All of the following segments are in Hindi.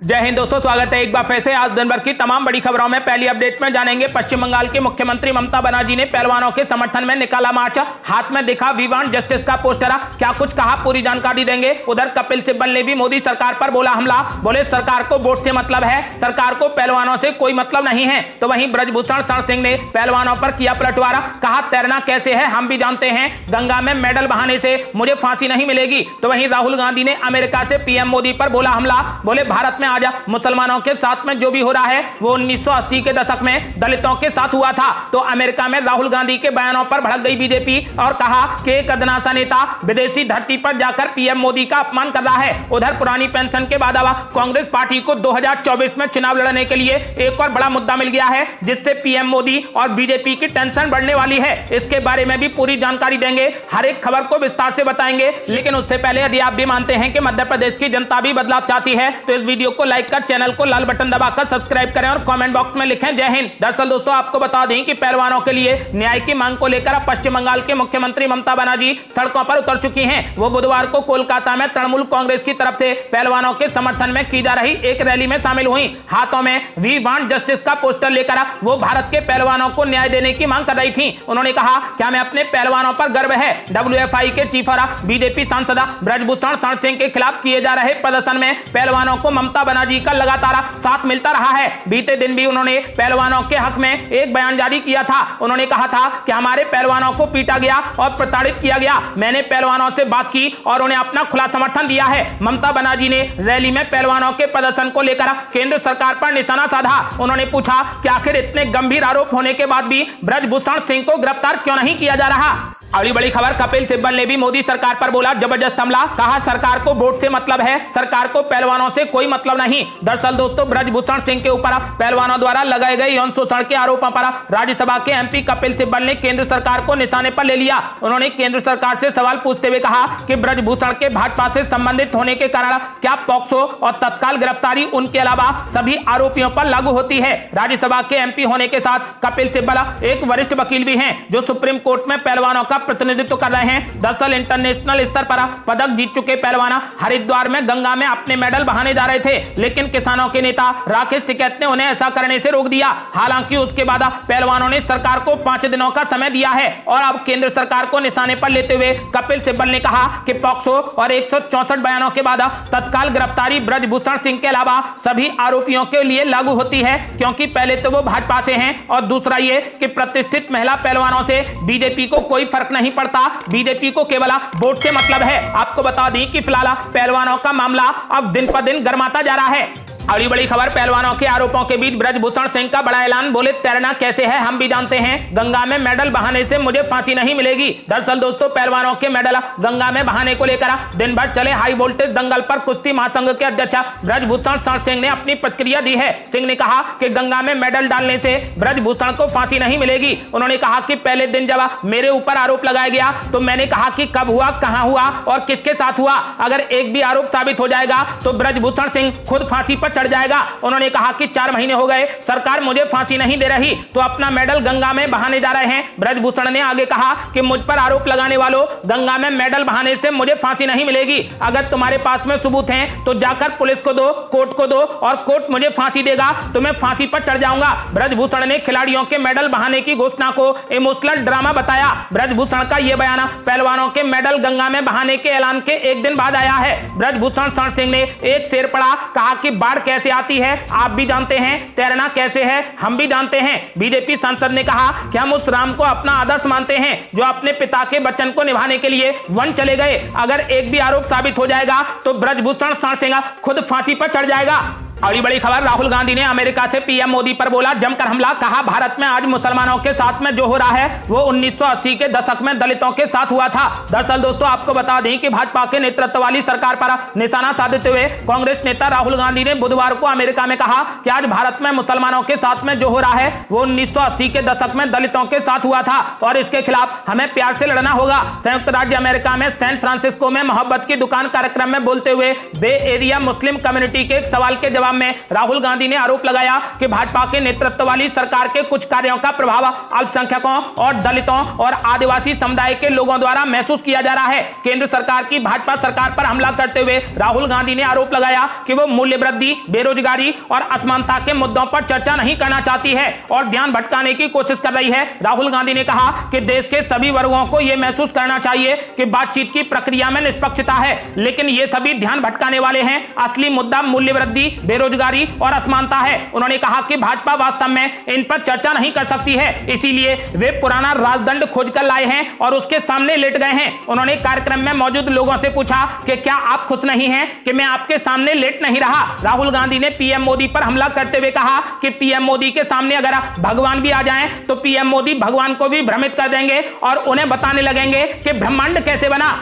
जय हिंद दोस्तों, स्वागत है एक बार फिर से। आज दिन भर की तमाम बड़ी खबरों में पहली अपडेट में जानेंगे पश्चिम बंगाल के मुख्यमंत्री ममता बनर्जी ने पहलवानों के समर्थन में निकाला मार्च, हाथ में दिखा वी वांट जस्टिस का पोस्टर। क्या कुछ कहा, पूरी जानकारी देंगे। उधर कपिल सिब्बल ने भी मोदी सरकार पर बोला हमला, बोले सरकार को वोट से मतलब है, सरकार को पहलवानों से कोई मतलब नहीं है। तो वहीं ब्रजभूषण शरण सिंह ने पहलवानों पर किया पलटवार, कहा तैरना कैसे है हम भी जानते हैं, गंगा में मेडल बहाने से मुझे फांसी नहीं मिलेगी। तो वहीं राहुल गांधी ने अमेरिका से पीएम मोदी पर बोला हमला, बोले भारत में आजा, मुसलमानों के साथ में जो भी हो रहा है वो 1980 के दशक में दलितों के साथ हुआ था। तो अमेरिका में राहुल गांधी के बयानों पर भड़क गई बीजेपी और कहा कि एक अदनासा नेता विदेशी धरती पर जाकर पीएम मोदी का अपमान कर रहा है। उधर पुरानी पेंशन के बाद अब कांग्रेस पार्टी को 2024 में चुनाव लड़ने के लिए एक और बड़ा मुद्दा मिल गया है, जिससे पीएम मोदी और बीजेपी की टेंशन बढ़ने वाली है। इसके बारे में भी पूरी जानकारी देंगे, हर एक खबर को विस्तार से बताएंगे। लेकिन उससे पहले यदि आप भी मानते हैं कि मध्य प्रदेश की जनता भी बदलाव चाहती है तो इस वीडियो को लाइक कर चैनल को लाल बटन दबाकर सब्सक्राइब करें और कमेंट बॉक्स में लिखें जय हिंद। दरअसल दोस्तों आपको बता दें कि पहलवानों के लिए न्याय की मांग को लेकर पश्चिम बंगाल के मुख्यमंत्री ममता बनर्जी सड़कों पर उतर चुकी हैं। वो बुधवार को कोलकाता में तृणमूल कांग्रेस की तरफ से पहलवानों के समर्थन में की जा रही एक रैली में शामिल हुई। हाथों में वी वांट जस्टिस का पोस्टर लेकर वो भारत के पहलवानों को न्याय देने की मांग कर रही थी। उन्होंने कहा क्या मैं अपने पहलवानों पर गर्व है। WFI के चीफ और बीजेपी सांसद ब्रजभूषण शरण सिंह के खिलाफ किए जा रहे प्रदर्शन में पहलवानों को ममता बनर्जी का लगातार साथ मिलता रहा है। बीते दिन भी उन्होंने पहलवानों के हक में एक बयान जारी किया था। उन्होंने कहा था कि हमारे पहलवानों को पीटा गया और प्रताड़ित किया गया, मैंने पहलवानों से बात की और उन्हें अपना खुला समर्थन दिया है। ममता बनर्जी ने रैली में पहलवानों के प्रदर्शन को लेकर केंद्र सरकार पर निशाना साधा। उन्होंने पूछा कि आखिर इतने गंभीर आरोप होने के बाद भी ब्रजभूषण सिंह को गिरफ्तार क्यों नहीं किया जा रहा। अगली बड़ी खबर, कपिल सिब्बल ने भी मोदी सरकार पर बोला जबरदस्त हमला, कहा सरकार को वोट से मतलब है, सरकार को पहलवानों से कोई मतलब नहीं। दरअसल दोस्तों ब्रजभूषण सिंह के ऊपर पहलवानों द्वारा लगाए गए यौन शोषण के आरोपों पर राज्यसभा के MP कपिल सिब्बल ने केंद्र सरकार को निशाने पर ले लिया। उन्होंने केंद्र सरकार से सवाल पूछते हुए कहा कि ब्रजभूषण के भाजपा से संबंधित होने के कारण क्या पॉक्सो और तत्काल गिरफ्तारी उनके अलावा सभी आरोपियों पर लागू होती है। राज्यसभा के MP होने के साथ कपिल सिब्बल एक वरिष्ठ वकील भी हैं जो सुप्रीम कोर्ट में पहलवानों का प्रतिनिधित्व कर रहे हैं। दरअसल इंटरनेशनल स्तर पर पदक जीत चुके पहलवान हरिद्वार में गंगा में अपने मेडल बहाने जा रहे थे, लेकिन किसानों के नेता राकेश टिकैत ने उन्हें ऐसा करने से रोक दिया। हालांकि उसके बाद पहलवानों ने सरकार को 5 दिनों का समय दिया है और अब केंद्र सरकार को निशाने पर लेते हुए कपिल सिब्बल ने कहा कि पॉक्सो और 164 बयानों के बाद तत्काल गिरफ्तारी ब्रजभूषण सिंह के अलावा सभी आरोपियों के लिए लागू होती है, क्योंकि पहले तो वो भाजपा से हैं और दूसरा ये कि प्रतिष्ठित महिला पहलवानों से बीजेपी को कोई फर्क नहीं पड़ता, बीजेपी को केवल वोट से मतलब है। आपको बता दें कि फिलहाल पहलवानों का मामला अब दिन पर दिन गर्माता जा रहा है। अगली बड़ी खबर, पहलवानों के आरोपों के बीच ब्रजभूषण सिंह का बड़ा ऐलान, बोले तैरना कैसे है हम भी जानते हैं, गंगा में मेडल बहाने से मुझे फांसी नहीं मिलेगी। दरअसल दोस्तों पहलवानों के मेडल गंगा में बहाने को लेकर दिन भर चले हाई वोल्टेज दंगल पर कुश्ती महासंघ के अध्यक्ष ब्रजभूषण शरण सिंह ने अपनी प्रतिक्रिया दी है। सिंह ने कहा कि गंगा में मेडल डालने से ब्रजभूषण को फांसी नहीं मिलेगी। उन्होंने कहा कि पहले दिन जब मेरे ऊपर आरोप लगाया गया तो मैंने कहा कि कब हुआ, कहां हुआ और किसके साथ हुआ। अगर एक भी आरोप साबित हो जाएगा तो ब्रजभूषण सिंह खुद फांसी पर चढ़ जाएगा। उन्होंने कहा कि 4 महीने हो गए सरकार मुझे फांसी नहीं दे रही तो अपना मेडल गंगा में बहाने जा रहे हैं। ब्रजभूषण ने आगे कहा कि मुझ पर आरोप लगाने वालों, गंगा में मेडल बहाने से मुझे फांसी नहीं मिलेगी। अगर तुम्हारे पास में सबूत हैं तो जाकर पुलिस को दो, कोर्ट को दो और कोर्ट मुझे फांसी देगा तो मैं फांसी पर चढ़ जाऊंगा। ब्रजभूषण ने खिलाड़ियों के मेडल बहाने की घोषणा को इमोशनल ड्रामा बताया। ब्रजभूषण का यह बयान पहलवानों के मेडल गंगा में बहाने के ऐलान के एक दिन बाद आया है। ब्रजभूषण शरण सिंह ने एक शेर पढ़ा, कहा कि बाढ़ कैसे आती है आप भी जानते हैं, तैरना कैसे है हम भी जानते हैं। बीजेपी सांसद ने कहा कि हम उस राम को अपना आदर्श मानते हैं जो अपने पिता के वचन को निभाने के लिए वन चले गए। अगर एक भी आरोप साबित हो जाएगा तो ब्रजभूषण शरण सिंह खुद फांसी पर चढ़ जाएगा। अगली बड़ी खबर, राहुल गांधी ने अमेरिका से पीएम मोदी पर बोला जमकर हमला, कहा भारत में आज मुसलमानों के साथ में जो हो रहा है वो 1980 के दशक में दलितों के साथ हुआ था। दरअसल दोस्तों आपको बता दें कि भाजपा के नेतृत्व वाली सरकार पर निशाना साधते हुए कांग्रेस नेता राहुल गांधी ने बुधवार को अमेरिका में कहा कि आज भारत में मुसलमानों के साथ में जो हो रहा है वो 1980 के दशक में दलितों के साथ हुआ था और इसके खिलाफ हमें प्यार से लड़ना होगा। संयुक्त राज्य अमेरिका में सैन फ्रांसिस्को में मोहब्बत की दुकान कार्यक्रम में बोलते हुए बे एरिया मुस्लिम कम्युनिटी के एक सवाल के जवाब जवाब में राहुल गांधी ने आरोप लगाया कि भाजपा के नेतृत्व वाली सरकार के कुछ कार्यों का प्रभाव अल्पसंख्यकों और दलितों और आदिवासी समुदाय के लोगों द्वारा महसूस किया जा रहा है। केंद्र सरकार की भाजपा सरकार पर हमला करते हुए राहुल गांधी ने आरोप लगाया कि वो मूल्य वृद्धि, बेरोजगारी और असमानता के मुद्दों पर चर्चा नहीं करना चाहती है और ध्यान भटकाने की कोशिश कर रही है। राहुल गांधी ने कहा कि देश के सभी वर्गों को यह महसूस करना चाहिए कि बातचीत की प्रक्रिया में निष्पक्षता है, लेकिन ये सभी ध्यान भटकाने वाले हैं। असली मुद्दा मूल्य वृद्धि, बेरोजगारी और असमानता है। उन्होंने कहा कि भाजपा वास्तव में इन पर चर्चा नहीं कर सकती है, इसीलिए वे पुराना राजदंड खोजकर लाए हैं और उसके सामने लेट गए हैं। उन्होंने कार्यक्रम में मौजूद लोगों से पूछा कि क्या आप खुश नहीं हैं कि मैं आपके सामने लेट नहीं रहा। राहुल गांधी ने पीएम मोदी पर हमला करते हुए कहा कि पीएम मोदी के सामने अगर भगवान भी आ जाएं तो पीएम मोदी भगवान को भी भ्रमित कर देंगे और उन्हें बताने लगेंगे कि ब्रह्मांड कैसे बना।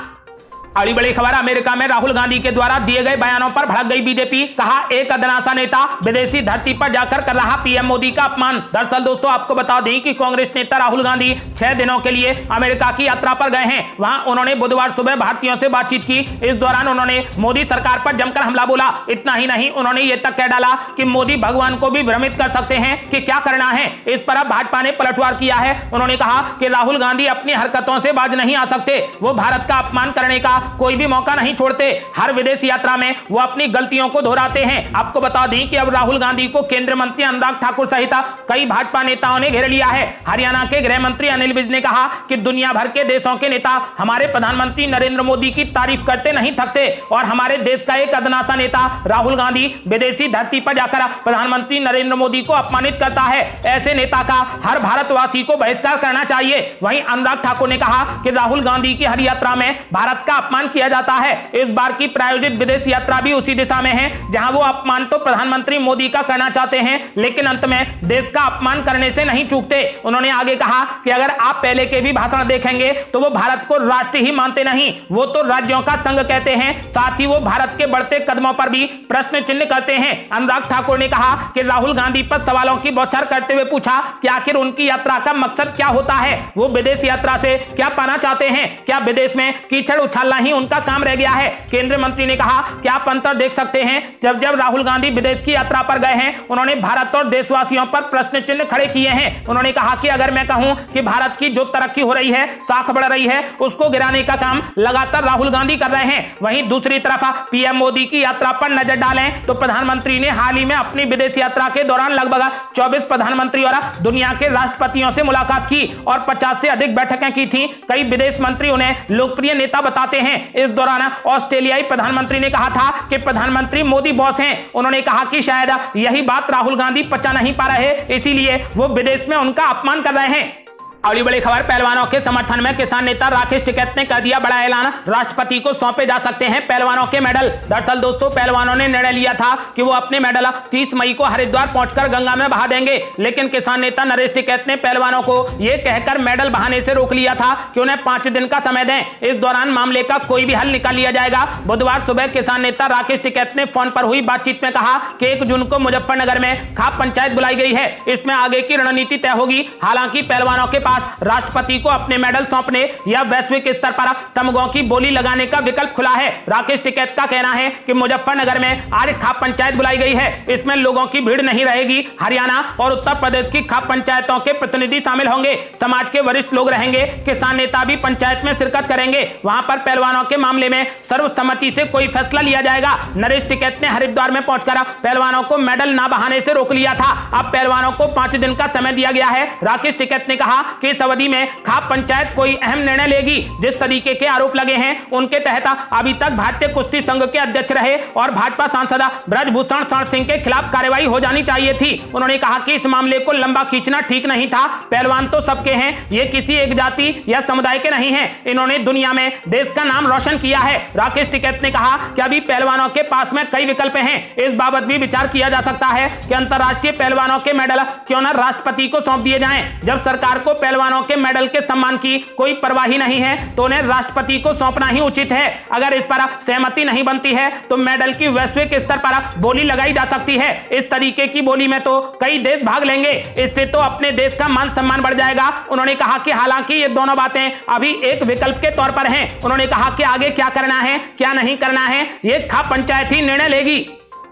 अगली बड़ी खबर, अमेरिका में राहुल गांधी के द्वारा दिए गए बयानों पर भड़क गई बीजेपी। कहा एक अदनासा नेता विदेशी धरती पर जाकर कर रहा पीएम मोदी का अपमान। दरअसल दोस्तों आपको बता दें कि कांग्रेस नेता राहुल गांधी 6 दिनों के लिए अमेरिका की यात्रा पर गए हैं। वहां उन्होंने बुधवार सुबह भारतीयों से बातचीत की। इस दौरान उन्होंने मोदी सरकार पर जमकर हमला बोला। इतना ही नहीं, उन्होंने ये तक कह डाला कि मोदी भगवान को भी भ्रमित कर सकते हैं कि क्या करना है। इस पर अब भाजपा ने पलटवार किया है। उन्होंने कहा कि राहुल गांधी अपनी हरकतों से बाज नहीं आ सकते। वो भारत का अपमान करने का कोई भी मौका नहीं छोड़ते। हर विदेश यात्रा में वो अपनी गलतियों को दोहराते हैं। आपको बता दें कि अब राहुल गांधी को केंद्रीय मंत्री अनुराग ठाकुर सहित कई भाजपा नेताओं ने घेर लिया है। हरियाणा के गृह मंत्री अनिल विज ने कहा कि दुनिया भर के देशों के नेता हमारे प्रधानमंत्री नरेंद्र मोदी की तारीफ करते नहीं थकते और हमारे देश का एक अदनासा नेता राहुल गांधी विदेशी धरती पर जाकर प्रधानमंत्री नरेंद्र मोदी को अपमानित करता है। ऐसे नेता का हर भारतवासी को बहिष्कार करना चाहिए। वहीं अनुराग ठाकुर ने कहा कि राहुल गांधी की हर यात्रा में भारत का अपमान किया जाता है। इस बार की प्रायोजित विदेश यात्रा भी उसी दिशा में है, जहां वो अपमान तो प्रधानमंत्री मोदी का करना चाहते हैं, लेकिन अंत में देश का अपमान करने से नहीं चूकते। उन्होंने आगे कहा कि अगर आप पहले के भी भाषण देखेंगे तो वो भारत को राष्ट्र ही मानते नहीं, वो तो राज्यों का संघ कहते हैं। साथ ही वो भारत के बढ़ते कदमों पर भी प्रश्न चिन्ह करते हैं। अनुराग ठाकुर ने कहा कि राहुल गांधी पर सवालों की बौछार करते हुए पूछा कि आखिर उनकी यात्रा का मकसद क्या होता है, वो विदेश यात्रा से क्या पाना चाहते हैं, क्या विदेश में कीचड़ उछालना ही उनका काम रह गया है। केंद्रीय मंत्री ने कहा कि आप अंतर देख सकते हैं, जब राहुल गांधी विदेश की यात्रा पर गए हैं उन्होंने भारत और देशवासियों पर प्रश्न चिन्ह खड़े किए हैं। उन्होंने कहा कि अगर मैं कहूं कि भारत की जो तरक्की हो रही है, साख बढ़ रही है, उसको गिराने का काम लगातार राहुल गांधी कर रहे हैं। वहीं दूसरी तरफ पीएम मोदी की यात्रा पर नजर डालें तो प्रधानमंत्री ने हाल ही में अपनी विदेश यात्रा के दौरान लगभग 24 प्रधानमंत्री और दुनिया के राष्ट्रपतियों से मुलाकात की और 50 से अधिक बैठकें की थी। कई विदेश मंत्री उन्हें लोकप्रिय नेता बताते हैं। इस दौरान ऑस्ट्रेलियाई प्रधानमंत्री ने कहा था कि प्रधानमंत्री मोदी बॉस हैं। उन्होंने कहा कि शायद यही बात राहुल गांधी पचा नहीं पा रहे, इसीलिए वो विदेश में उनका अपमान कर रहे हैं। अगली बड़ी खबर, पहलवानों के समर्थन में किसान नेता राकेश टिकैत ने कर दिया बड़ा ऐलान। राष्ट्रपति को सौंपे जा सकते हैं पहलवानों के मेडल। दरअसल दोस्तों पहलवानों ने निर्णय लिया था कि वो अपने मेडल 30 मई को हरिद्वार पहुंचकर गंगा में बहा देंगे, लेकिन किसान नेता नरेश टिकैत ने पहलवानों को यह कहकर मेडल बहाने से रोक लिया था कि उन्हें 5 दिन का समय दें। इस दौरान मामले का कोई भी हल निकाल लिया जाएगा। बुधवार सुबह किसान नेता राकेश टिकैत ने फोन पर हुई बातचीत में कहा कि 1 जून को मुजफ्फरनगर में खाप पंचायत बुलाई गई है, इसमें आगे की रणनीति तय होगी। हालांकि पहलवानों के राष्ट्रपति को अपने मेडल सौंपने या वैश्विक स्तर पर तमगों की बोली लगाने का विकल्प खुला है। राकेश टिकैत का कहना है कि मुजफ्फरनगर में आज खाप पंचायत बुलाई गई है, इसमें लोगों की भीड़ नहीं रहेगी। हरियाणा और उत्तर प्रदेश की खाप पंचायतों के प्रतिनिधि शामिल होंगे, समाज के वरिष्ठ लोग रहेंगे, किसान नेता भी पंचायत में शिरकत करेंगे। वहां पर पहलवानों के मामले में सर्वसम्मति से कोई फैसला लिया जाएगा। नरेश टिकैत ने हरिद्वार में पहुंचकर पहलवानों को मेडल ना बहाने से रोक लिया था। अब पहलवानों को 5 दिन का समय दिया गया है। राकेश टिकैत ने कहा कि इस अवधि में खाप पंचायत कोई अहम निर्णय लेगी। जिस तरीके के आरोप लगे हैं उनके तहत अभी तक भारतीय कुश्ती संघ के अध्यक्ष रहे और भाजपा सांसद ब्रजभूषण शरण सिंह के खिलाफ कार्रवाई हो जानी चाहिए थी। उन्होंने कहा कि इस मामले को लंबा खींचना ठीक नहीं था। पहलवान तो सबके हैं, ये किसी एक जाति या समुदाय के नहीं हैं। इन्होंने दुनिया में देश का नाम रोशन किया है। राकेश टिकैत ने कहा कि अभी पहलवानों के पास में कई विकल्प हैं। इस बाबत भी विचार किया जा सकता है कि अंतर्राष्ट्रीय पहलवानों के मेडल क्यों न राष्ट्रपति को सौंप दिए जाएं। जब सरकार को पहलवानों के मेडल के सम्मान की कोई परवाही नहीं है तो उन्हें राष्ट्रपति को सौंपना ही उचित है। अगर इस पर सहमति नहीं बनती है तो मेडल की वैश्विक स्तर पर बोली लगाई जा सकती है। इस तरीके की बोली में तो कई देश भाग लेंगे, इससे तो अपने देश का मान सम्मान बढ़ जाएगा। उन्होंने कहा कि हालांकि ये दोनों बातें अभी एक विकल्प के तौर पर हैं। उन्होंने कहा कि आगे क्या करना है क्या नहीं करना है ये खाप पंचायत ही निर्णय लेगी।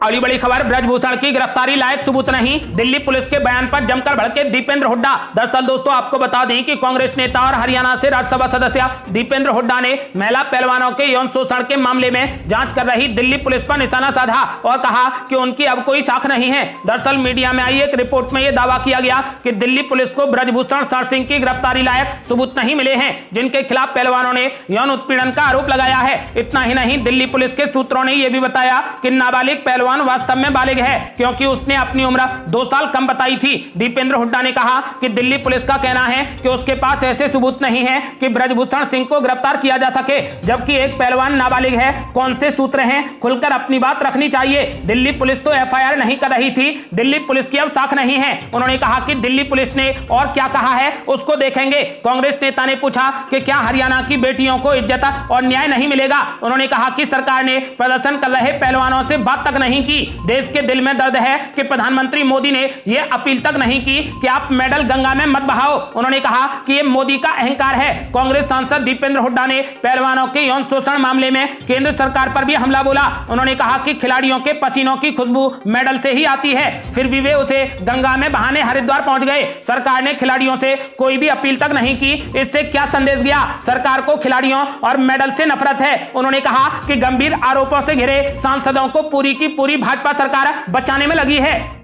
अगली बड़ी खबर, ब्रजभूषण की गिरफ्तारी लायक सबूत नहीं, दिल्ली पुलिस के बयान पर जमकर भड़के दीपेंद्र हुड्डा। दरअसल दोस्तों आपको बता दें कि कांग्रेस नेता और हरियाणा से राज्यसभा सदस्य दीपेंद्र हुड्डा ने महिला पहलवानों के यौन शोषण के मामले में जांच कर रही दिल्ली पुलिस पर निशाना साधा और कहा कि उनकी अब कोई साख नहीं है। दरअसल मीडिया में आई एक रिपोर्ट में यह दावा किया गया कि दिल्ली पुलिस को ब्रजभूषण शरण सिंह की गिरफ्तारी लायक सबूत नहीं मिले हैं, जिनके खिलाफ पहलवानों ने यौन उत्पीड़न का आरोप लगाया है। इतना ही नहीं, दिल्ली पुलिस के सूत्रों ने यह भी बताया कि नाबालिग पहलवान वास्तव में बालिग है, क्योंकि उसने अपनी उम्र 2 साल कम बताई थी। दीपेंद्र हुड्डा ने कहा कि दिल्ली पुलिस का कहना है कि उसके पास ऐसे सबूत नहीं है कि ब्रजभूषण सिंह को गिरफ्तार किया जा सके, जबकि एक पहलवान नाबालिग है। कौन से सूत्र हैं, खुलकर अपनी बात रखनी चाहिए। दिल्ली पुलिस तो एफआईआर नहीं कर रही थी, दिल्ली पुलिस की अब साख नहीं है। उन्होंने कहा कि दिल्ली पुलिस ने और क्या कहा है उसको देखेंगे। कांग्रेस नेता ने पूछा कि क्या हरियाणा की बेटियों को इज्जत और न्याय नहीं मिलेगा। उन्होंने कहा कि सरकार ने प्रदर्शन कर रहे पहलवानों से बात तक नहीं की। देश के दिल में दर्द है कि प्रधानमंत्री मोदी ने यह अपील तक नहीं की कि आप मेडल गंगा में मत बहाओ। उन्होंने कहा कि यह मोदी का अहंकार है। कांग्रेस सांसद दीपेंद्र हुड्डा ने पहलवानों के यौन शोषण मामले में केंद्र सरकार पर भी हमला बोला। उन्होंने कहा कि खिलाड़ियों के पसीनों की खुशबू मेडल से ही आती है, फिर भी वे उसे गंगा में बहाने हरिद्वार पहुंच गए। सरकार ने खिलाड़ियों से कोई भी अपील तक नहीं की। इससे क्या संदेश गया? सरकार को खिलाड़ियों और मेडल से नफरत है। उन्होंने कहा कि गंभीर आरोपों से घिरे सांसदों को पूरी की पूरी भाजपा सरकार बचाने में लगी है।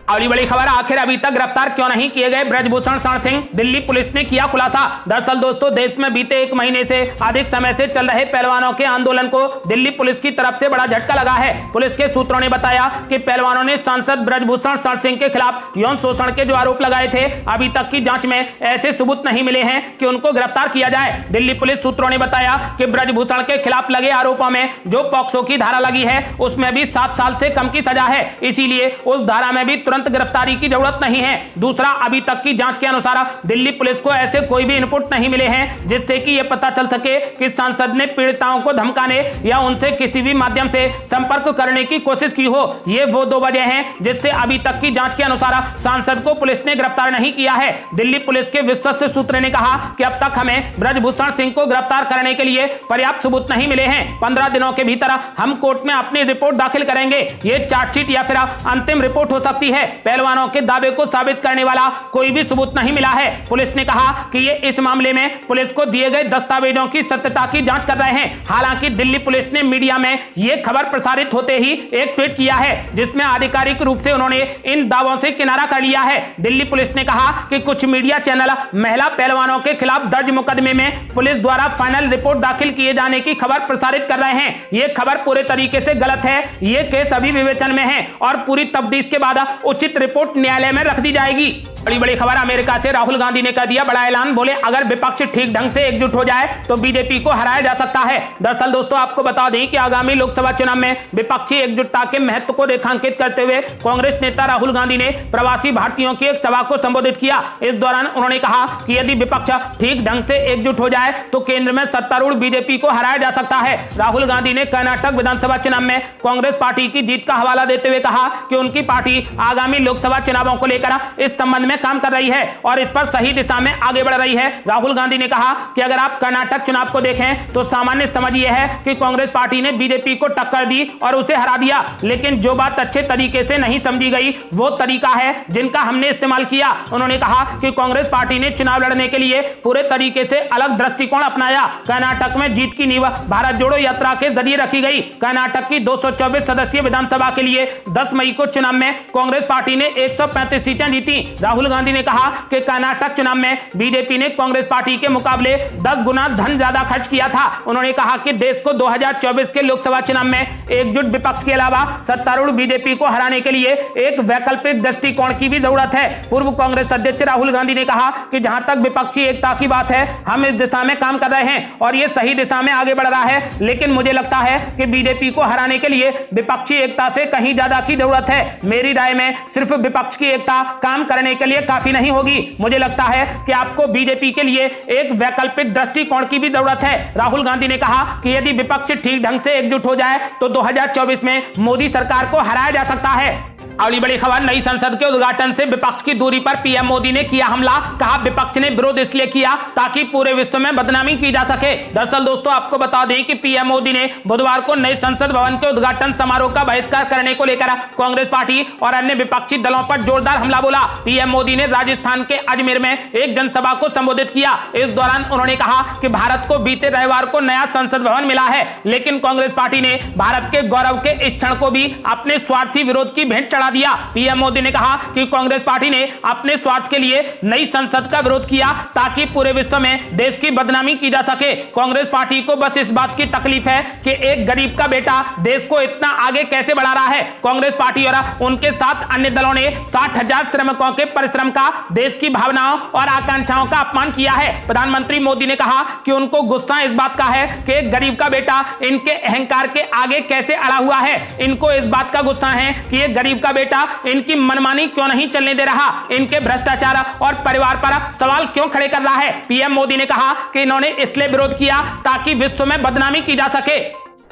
अगली बड़ी खबर, आखिर अभी तक गिरफ्तार क्यों नहीं किए गए ब्रजभूषण शरण सिंह, दिल्ली पुलिस ने किया खुलासा। दरअसल दोस्तों देश में बीते 1 महीने से अधिक समय से चल रहे पहलवानों के आंदोलन को दिल्ली पुलिस की तरफ से बड़ा झटका लगा है। पुलिस के सूत्रों ने बताया कि पहलवानों ने सांसद ब्रजभूषण शरण सिंह के खिलाफ यौन शोषण के जो आरोप लगाए थे, अभी तक की जांच में ऐसे सबूत नहीं मिले हैं कि उनको गिरफ्तार किया जाए। दिल्ली पुलिस सूत्रों ने बताया कि ब्रजभूषण के खिलाफ लगे आरोपों में जो पॉक्सो की धारा लगी है उसमें भी 7 साल से कम की सजा है, इसीलिए उस धारा में भी गिरफ्तारी की जरूरत नहीं है। दूसरा, अभी तक की जांच के अनुसार दिल्ली पुलिस को ऐसे कोई भी इनपुट नहीं मिले हैं जिससे कि यह पता चल सके कि सांसद ने पीड़िताओं को धमकाने या उनसे किसी भी माध्यम से संपर्क करने की कोशिश की हो। ये वो 2 वजह हैं जिससे अभी तक की जांच के अनुसार सांसद को पुलिस ने गिरफ्तार नहीं किया है। दिल्ली पुलिस के विश्वस्त सूत्र ने कहा कि अब तक हमें ब्रजभूषण सिंह को गिरफ्तार करने के लिए पर्याप्त सबूत नहीं मिले हैं। 15 दिनों के भीतर हम कोर्ट में अपनी रिपोर्ट दाखिल करेंगे। ये चार्जशीट या फिर अंतिम रिपोर्ट हो सकती है। पहलवानों के दावे को साबित करने वाला कोई भी सबूत नहीं मिला है। पुलिस ने कहा कि ये इस मामले में पुलिस को दिए गए दस्तावेजों की सत्यता की जांच कर रहे हैं। हालांकि दिल्ली पुलिस ने मीडिया में यह खबर प्रसारित होते ही एक ट्वीट किया है जिसमें आधिकारिक रूप से उन्होंने इन दावों से किनारा कर लिया है। दिल्ली पुलिस ने कहा कि कुछ मीडिया चैनल महिला पहलवानों के खिलाफ दर्ज मुकदमे में पुलिस द्वारा फाइनल रिपोर्ट दाखिल किए जाने की खबर प्रसारित कर रहे हैं। यह खबर पूरे तरीके से गलत है। यह केस अभी विवेचन में है और पूरी तफ्तीश के बाद उचित रिपोर्ट न्यायालय में रख दी जाएगी। बड़ी खबर, अमेरिका से राहुल गांधी ने कर दिया बड़ा ऐलान। बोले अगर विपक्ष ठीक ढंग से एकजुट हो जाए तो बीजेपी को हराया जा सकता है। दरअसल दोस्तों आपको बता दें कि आगामी लोकसभा चुनाव में विपक्षी एकजुटता के महत्व को रेखांकित करते हुए कांग्रेस नेता राहुल गांधी ने प्रवासी भारतीयों की एक सभा को संबोधित किया। इस दौरान उन्होंने कहा कि यदि विपक्ष ठीक ढंग से एकजुट हो जाए तो केंद्र में सत्तारूढ़ बीजेपी को हराया जा सकता है। राहुल गांधी ने कर्नाटक विधानसभा चुनाव में कांग्रेस पार्टी की जीत का हवाला देते हुए कहा कि उनकी पार्टी आगामी लोकसभा चुनावों को लेकर इस संबंध में काम कर रही है और इस पर सही दिशा में आगे बढ़ रही है। राहुल गांधी ने कहा कि अगर आप कर्नाटक चुनाव को देखें तो सामान्य समझ यह है कि कांग्रेस पार्टी ने बीजेपी को टक्कर दी और उसे हरा दिया, लेकिन जो बात अच्छे तरीके से नहीं समझी गई वो तरीका है जिनका हमने इस्तेमाल किया। उन्होंने कहा कि कांग्रेस पार्टी ने चुनाव लड़ने के लिए पूरे तरीके से अलग दृष्टिकोण अपनाया। कर्नाटक में जीत की नींव भारत जोड़ो यात्रा के जरिए रखी गई। कर्नाटक की 224 सदस्यीय विधानसभा के लिए 10 मई को चुनाव में कांग्रेस पार्टी ने 135 सीटें जीती। राहुल गांधी ने कहा कि कर्नाटक चुनाव में बीजेपी ने कांग्रेस पार्टी के मुकाबले 10 गुना धन ज्यादा खर्च किया था। उन्होंने कहा कि देश को 2024 के लोकसभा चुनाव में एकजुट विपक्ष के अलावा सत्तारूढ़ बीजेपी को हराने के लिए एक वैकल्पिक दृष्टिकोण की भी जरूरत है। पूर्व कांग्रेस अध्यक्ष राहुल गांधी ने कहा कि जहां तक विपक्षी एकता की बात है हम इस दिशा में काम कर रहे हैं और ये सही दिशा में आगे बढ़ रहा है, लेकिन मुझे लगता है कि बीजेपी को हराने के लिए विपक्षी एकता से कहीं ज्यादा की जरूरत है। मेरी राय में सिर्फ विपक्ष की एकता काम करने के लिए काफी नहीं होगी। मुझे लगता है कि आपको बीजेपी के लिए एक वैकल्पिक दृष्टिकोण की भी जरूरत है। राहुल गांधी ने कहा कि यदि विपक्ष ठीक ढंग से एकजुट हो जाए तो 2024 में मोदी सरकार को हराया जा सकता है। अगली बड़ी खबर, नई संसद के उद्घाटन से विपक्ष की दूरी पर पीएम मोदी ने किया हमला। कहा विपक्ष ने विरोध इसलिए किया ताकि पूरे विश्व में बदनामी की जा सके। दरअसल दोस्तों आपको बता दें कि पीएम मोदी ने बुधवार को नए संसद भवन के उद्घाटन समारोह का बहिष्कार करने को लेकर कांग्रेस पार्टी और अन्य विपक्षी दलों पर जोरदार हमला बोला। पीएम मोदी ने राजस्थान के अजमेर में एक जनसभा को संबोधित किया। इस दौरान उन्होंने कहा कि भारत को बीते रविवार को नया संसद भवन मिला है, लेकिन कांग्रेस पार्टी ने भारत के गौरव के इस क्षण को भी अपने स्वार्थी विरोध की भेंट चढ़ा दिया। पीएम मोदी ने कहा कि कांग्रेस पार्टी ने अपने स्वार्थ के लिए नई संसद का विरोध किया ताकि पूरे विश्व में देश की बदनामी की जा सके। कांग्रेस पार्टी को बस इस बात की तकलीफ है कि एक गरीब का बेटा देश को इतना आगे कैसे बढ़ा रहा है। कांग्रेस पार्टी और उनके साथ अन्य दलों ने 60,000 श्रमिकों के परिश्रम का, देश की भावनाओं और आकांक्षाओं का अपमान किया है। प्रधानमंत्री मोदी ने कहा कि उनको गुस्सा इस बात का है कि एक गरीब का बेटा इनके अहंकार के आगे कैसे अड़ा हुआ है। इनको इस बात का गुस्सा है कि एक गरीब का बेटा इनकी मनमानी क्यों नहीं चलने दे रहा, इनके भ्रष्टाचार और परिवार पर सवाल क्यों खड़े कर रहा है। पीएम मोदी ने कहा कि इन्होंने इसलिए विरोध किया ताकि विश्व में बदनामी की जा सके।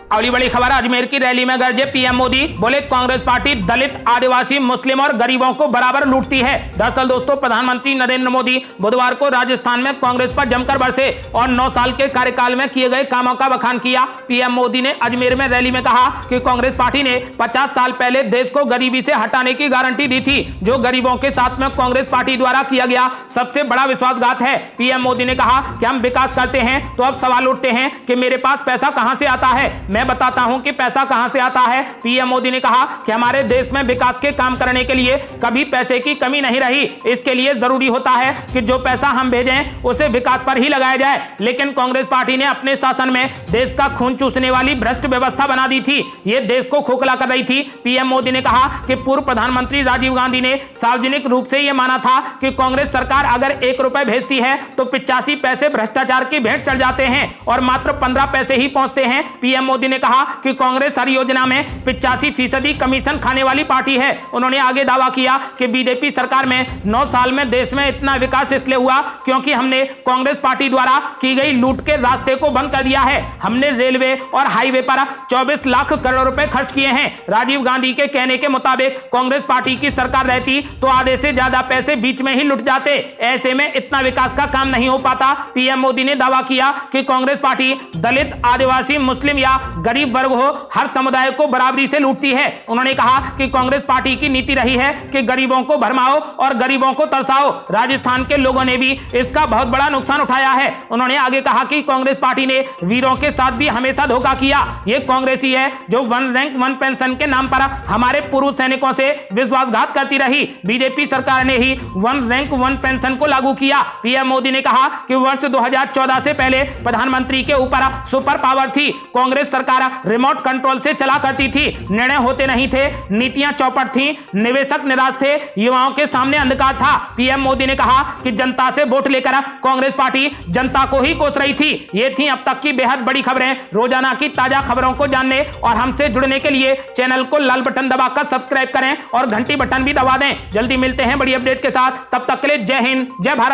अगली बड़ी खबर, अजमेर की रैली में गरजे पीएम मोदी, बोले कांग्रेस पार्टी दलित, आदिवासी, मुस्लिम और गरीबों को बराबर लूटती है। दरअसल दोस्तों प्रधानमंत्री नरेंद्र मोदी बुधवार को राजस्थान में कांग्रेस पर जमकर बरसे और 9 साल के कार्यकाल में किए गए कामों का बखान किया। पीएम मोदी ने अजमेर में रैली में कहा कि कांग्रेस पार्टी ने 50 साल पहले देश को गरीबी से हटाने की गारंटी दी थी, जो गरीबों के साथ में कांग्रेस पार्टी द्वारा किया गया सबसे बड़ा विश्वासघात है। पीएम मोदी ने कहा कि हम विकास करते हैं तो अब सवाल उठते हैं कि मेरे पास पैसा कहां से आता है, मैं बताता हूं कि पैसा कहां से आता है। पीएम मोदी ने कहा कि हमारे देश में विकास के काम करने के लिए कभी पैसे की कमी नहीं रही। इसके लिए जरूरी होता है कि जो पैसा हम भेजें उसे विकास पर ही लगाया जाए, लेकिन कांग्रेस पार्टी ने अपने शासन में देश का खून चूसने वाली भ्रष्ट व्यवस्था बना दी थी। यह देश को खोखला कर रही थी। पीएम मोदी ने कहा कि पूर्व प्रधानमंत्री राजीव गांधी ने सार्वजनिक रूप से यह माना था कि कांग्रेस सरकार अगर 1 रुपए भेजती है तो 85 पैसे भ्रष्टाचार की भेंट चढ़ जाते हैं और मात्र 15 पैसे ही पहुंचते हैं। पीएम मोदी ने कहा कि कांग्रेस हर योजना में 85% कमीशन खाने वाली पार्टी है। उन्होंने आगे दावा किया कि बीजेपी सरकार में 9 साल में देश में इतना विकास इसलिए हुआ क्योंकि हमने कांग्रेस पार्टी द्वारा की गई लूट के रास्ते को बंद कर दिया है। हमने रेलवे और हाईवे पर 24 लाख करोड़ रुपए खर्च किए हैं। राजीव गांधी के कहने के मुताबिक कांग्रेस पार्टी की सरकार रहती तो आधे से ज्यादा पैसे बीच में ही लुट जाते, ऐसे में इतना विकास का काम नहीं हो पाता। पीएम मोदी ने दावा किया कि कांग्रेस पार्टी दलित, आदिवासी, मुस्लिम या गरीब वर्ग हो, हर समुदाय को बराबरी से लूटती है। उन्होंने कहा कि कांग्रेस पार्टी की नीति रही है कि गरीबों को भरमाओ और गरीबों को तरसाओ। राजस्थान के लोगों ने भी इसका बहुत बड़ा नुकसान उठाया है। उन्होंने आगे कहा कि कांग्रेस पार्टी ने वीरों के साथ भी हमेशा धोखा किया। ये कांग्रेस ही है जो 1 रैंक 1 पेंशन के नाम पर हमारे पूर्व सैनिकों से विश्वासघात करती रही। बीजेपी सरकार ने ही 1 रैंक 1 पेंशन को लागू किया। पीएम मोदी ने कहा कि वर्ष 2014 से पहले प्रधानमंत्री के ऊपर सुपर पावर थी। कांग्रेस सरकार रिमोट कंट्रोल से चला करती थी, निर्णय होते नहीं थे, नीतियां चौपट थी, निवेशक निराश थे, युवाओं के सामने अंधकार था। पीएम मोदी ने कहा कि जनता से वोट लेकर कांग्रेस पार्टी जनता को ही कोस रही थी। ये थी अब तक की बेहद बड़ी खबरें। रोजाना की ताजा खबरों को जानने और हमसे जुड़ने के लिए चैनल को लाल बटन दबाकर सब्सक्राइब करें और घंटी बटन भी दबा दें। जल्दी मिलते हैं बड़ी अपडेट के साथ, तब तक के लिए जय हिंद, जय भारत।